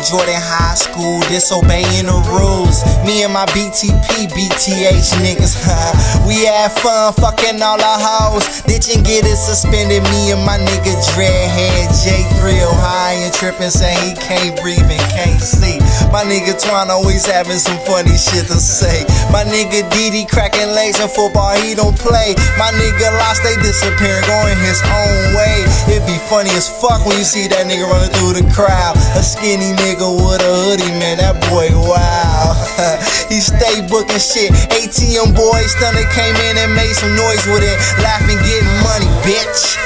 Jordan High School, disobeying the rules. Me and my BTH niggas, we had fun fucking all our hoes. Ditch and get it suspended. Me and my nigga Dreadhead J3 high and tripping, saying he can't breathe and can't see. My nigga Twan always having some funny shit to say. My nigga Didi cracking legs in football, he don't play. My nigga Lost, they disappearing, going his own way. It be funny as fuck when you see that nigga running through the crowd. A skinny nigga with a hoodie, man, that boy wow. He stay booking shit. ATM boy stunner came in and made some noise with it, laughing, getting money, bitch.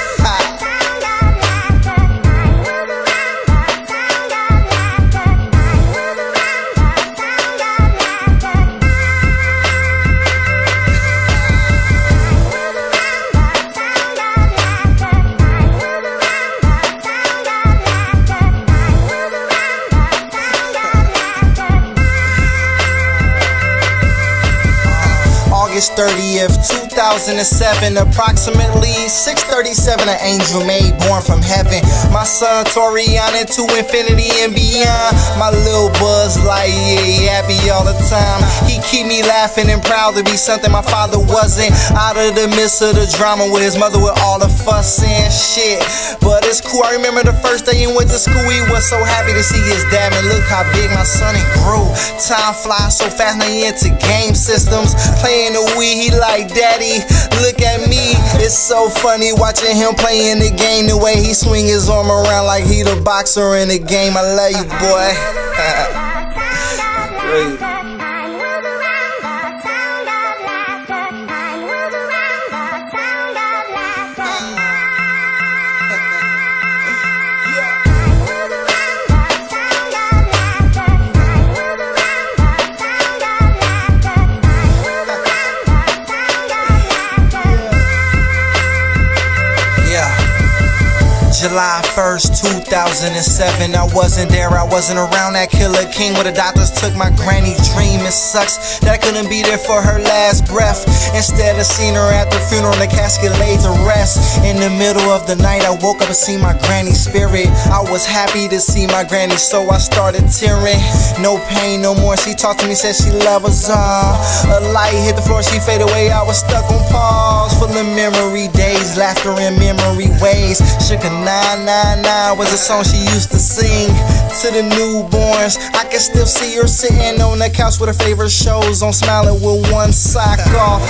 August 30th, 2007, approximately 6:37, an angel made, born from heaven. My son Toriana to infinity and beyond. My little Buzz Lightyear, he happy all the time. He keep me laughing and proud to be something my father wasn't. Out of the midst of the drama with his mother with all the fuss and shit. But it's cool, I remember the first day he went to school, he was so happy to see his dad. Man, look how big my son he grew. Time flies so fast, now he into game systems. Playing the Wii, he like, daddy, look at me. It's so funny watching him playing the game, the way he swing his arm around like he the boxer in the game. I love you, boy. July 1st, 2007, I wasn't there, I wasn't around that Killer King where the doctors took my granny dream. It sucks that I couldn't be there for her last breath. Instead of seeing her at the funeral, the casket laid to rest. In the middle of the night, I woke up and see my granny's spirit. I was happy to see my granny, so I started tearing. No pain, no more, she talked to me, said she loved us all. A light hit the floor, she faded away, I was stuck on pause. Full of memory days, laughter in memory ways. Shook a 999 was a song she used to sing to the newborns. I can still see her sitting on the couch with her favorite shows on, smiling with one sock off.